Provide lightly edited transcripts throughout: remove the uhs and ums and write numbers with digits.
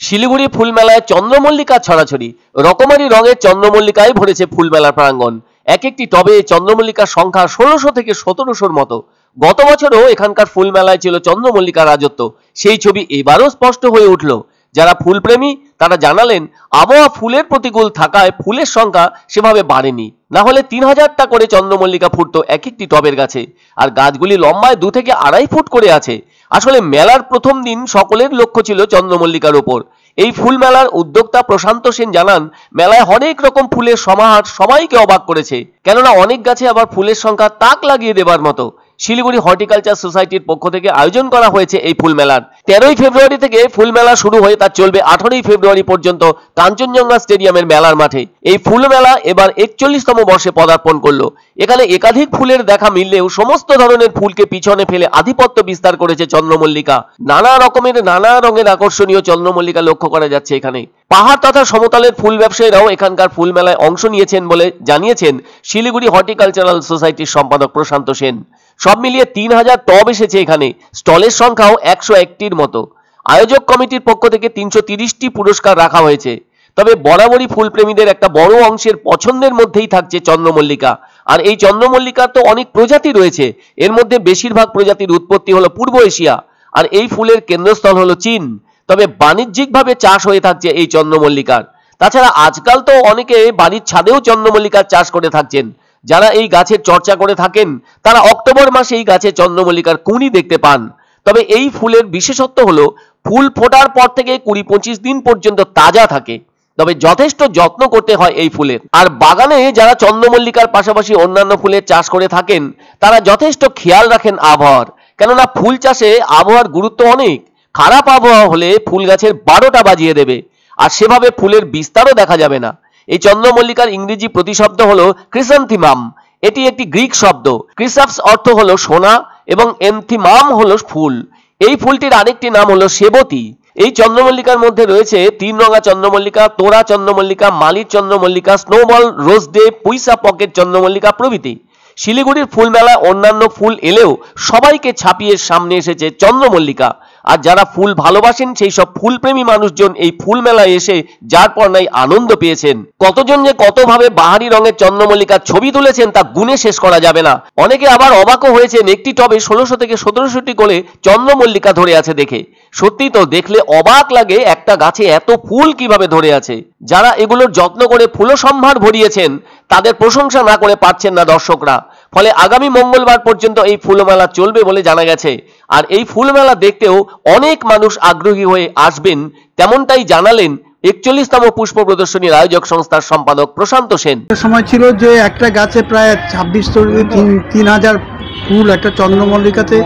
শিলিগুড়ি ফুলমেলায় চন্দ্রমল্লিকা ছড়াছড়ি, রকমারি রঙের চন্দ্রমল্লিকায় ভরেছে ফুলমেলার প্রাঙ্গণ। এক একটি টবে চন্দ্রমল্লিকার সংখ্যা 1600 থেকে 1700-র মতো। গত বছরও এখানকার ফুলমেলায় ছিল চন্দ্রমল্লিকার রাজত্ব, সেই ছবি এবারও স্পষ্ট হয়ে উঠল। যারা ফুলপ্রেমী তারা জানালেন, আবহাওয়া ফুলের প্রতিকূল থাকায় ফুলের সংখ্যা সেভাবে বাড়েনি, না হলে 3000টা করে চন্দ্রমল্লিকা ফুটতো এক একটি টবের গাছে, আর গাছগুলি লম্বায় 2 থেকে 2.5 ফুট করে আছে। আসলে মেলার প্রথম দিন সকলের লক্ষ্য ছিল চন্দ্রমল্লিকার ওপর। এই ফুল মেলার উদ্যোক্তা প্রশান্ত সেন জানান, মেলায় অনেক রকম ফুলের সমাহার সবাইকে অবাক করেছে, কেননা অনেক গাছে আবার ফুলের সংখ্যা তাক লাগিয়ে দেবার মতো। শিলিগুড়ি হর্টিকালচার সোসাইটির পক্ষ থেকে আয়োজন করা হয়েছে এই ফুল মেলার। 13ই ফেব্রুয়ারি থেকে ফুল মেলা শুরু হয়ে তা চলবে 18ই ফেব্রুয়ারি পর্যন্ত কাঞ্চনজঙ্ঘা স্টেডিয়ামের মেলার মাঠে। এই ফুল মেলা এবার 41তম বর্ষে পদার্পণ করলো। এখানে একাধিক ফুলের দেখা মিললেও সমস্ত ধরনের ফুলকে পিছনে ফেলে আধিপত্য বিস্তার করেছে চন্দ্রমল্লিকা। নানা রকমের নানা রঙের আকর্ষণীয় চন্দ্রমল্লিকা লক্ষ্য করা যাচ্ছে এখানে। পাহাড় তথা সমতলের ফুল ব্যবসায়ীরাও এখানকার ফুল মেলায় অংশ নিয়েছেন বলে জানিয়েছেন শিলিগুড়ি হর্টিকালচারাল সোসাইটির সম্পাদক প্রশান্ত সেন। সব মিলিয়ে 3000 টব এসেছে এখানে, স্টলের সংখ্যাও 101টির মতো। আয়োজক কমিটির পক্ষ থেকে 330টি পুরস্কার রাখা হয়েছে। তবে বরাবরই ফুলপ্রেমীদের একটা বড় অংশের পছন্দের মধ্যেই থাকছে চন্দ্রমল্লিকা। আর এই চন্দ্রমল্লিকার তো অনেক প্রজাতি রয়েছে, এর মধ্যে বেশিরভাগ প্রজাতির উৎপত্তি হলো পূর্ব এশিয়া, আর এই ফুলের কেন্দ্রস্থল হলো চীন। তবে বাণিজ্যিকভাবে চাষ হয়ে থাকছে এই চন্দ্রমল্লিকার। তাছাড়া আজকাল তো অনেকে বাড়ির ছাদেও চন্দ্রমল্লিকার চাষ করে থাকছেন। যারা এই গাছের চর্চা করে থাকেন তারা অক্টোবর মাসে এই গাছে চন্দ্রমল্লিকার কুঁড়ি দেখতে পান। তবে এই ফুলের বিশেষত্ব হলো ফুল ফোটার পর থেকে 20-25 দিন পর্যন্ত তাজা থাকে। তবে যথেষ্ট যত্ন করতে হয় এই ফুলের। আর বাগানে যারা চন্দ্রমল্লিকার পাশাপাশি অন্যান্য ফুলের চাষ করে থাকেন তারা যথেষ্ট খেয়াল রাখেন আবহাওয়ার, কেননা ফুল চাষে আবহাওয়ার গুরুত্ব অনেক। খারাপ আবহাওয়া হলে ফুল গাছের 12টা বাজিয়ে দেবে, আর সেভাবে ফুলের বিস্তারও দেখা যাবে না। এই চন্দ্রমল্লিকার ইংরেজি প্রতিশব্দ হলো ক্রিসান্থিমাম। এটি একটি গ্রিক শব্দ। ক্রিসাপস অর্থ হলো সোনা এবং এন্থিমাম হলো ফুল। এই ফুলটির আরেকটি নাম হলো সেবতী। এই চন্দ্রমল্লিকার মধ্যে রয়েছে 3 রঙা চন্দ্রমল্লিকা, তোরা চন্দ্রমল্লিকা, মালির চন্দ্রমল্লিকা, স্নোবল, রোজডে, পুইসা পকেট চন্দ্রমল্লিকা প্রভৃতি। শিলিগুড়ির ফুল মেলায় অন্যান্য ফুল এলেও সবাইকে ছাপিয়ে সামনে এসেছে চন্দ্রমল্লিকা। আর যারা ফুল ভালোবাসেন সেই সব ফুলপ্রেমী মানুষজন এই ফুল মেলায় এসে যার পর নাই আনন্দ পেয়েছেন। কতজন যে কতভাবে বাহারি রঙের চন্দ্রমল্লিকার ছবি তুলেছেন তা গুণে শেষ করা যাবে না। অনেকে আবার অবাকও হয়েছেন একটি টবে 1600 থেকে 1700টি করে চন্দ্রমল্লিকা ধরে আছে দেখে। সত্যি তো, দেখলে অবাক লাগে একটা গাছে এত ফুল কিভাবে ধরে আছে। যারা এগুলোর যত্ন করে ফুল সম্ভার ভরিয়েছেন তাদের প্রশংসা না করে পারছেন না দর্শকরা। ফলে আগামী মঙ্গলবার পর্যন্ত এই ফুলমেলা চলবে বলে জানা গেছে। আর এই ফুলমেলা দেখতেও অনেক মানুষ আগ্রহী হয়ে আসবেন, তেমনটাই জানালেন 41তম পুষ্প প্রদর্শনীর আয়োজক সংস্থার সম্পাদক প্রশান্ত সেন। সময় ছিল যে একটা গাছে প্রায় 26-3000 ফুল একটা চন্দ্রমল্লিকাতে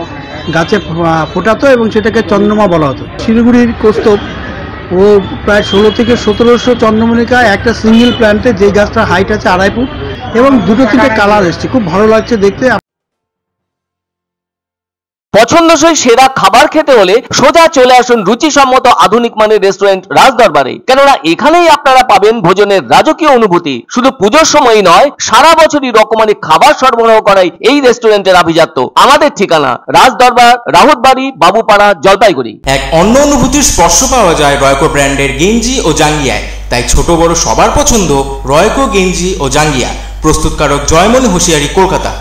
গাছে ফোটাতো এবং সেটাকে চন্দ্রমা বলা হতো। শিলিগুড়ির কৌস্তব ও প্রায় 16 থেকে 1700 চন্দ্রমল্লিকা একটা সিঙ্গেল প্ল্যান্টে, যে গাছটা হাইট আছে 2.5 ফুট এবং 2-3টে কালার এসছে, খুব ভালো লাগছে দেখতে। পছন্দসই সেরা খাবার খেতে হলে সোজা চলে আসুন রুচিসম্মত আধুনিক মানের রেস্টুরেন্ট রাজদরবারে, কেননা এখানেই আপনারা পাবেন ভোজনের রাজকীয় অনুভূতি। শুধু পুজোর সময়ই নয়, সারা বছরই রকমারি খাবার সরবরাহ করাই এই রেস্টুরেন্টের আভিজাত্য। আমাদের ঠিকানা রাজদরবার, রাহুতবাড়ি, বাবুপাড়া, জলপাইগুড়ি। এক অন্য অনুভূতির স্পর্শ পাওয়া যায় রয়কো ব্র্যান্ডের গেঞ্জি ও জাঙ্গিয়ায়। তাই ছোট বড় সবার পছন্দ রয়কো গেঞ্জি ও জাঙ্গিয়া। প্রস্তুতকারক জয়মনি হোশিয়ারি, কলকাতা।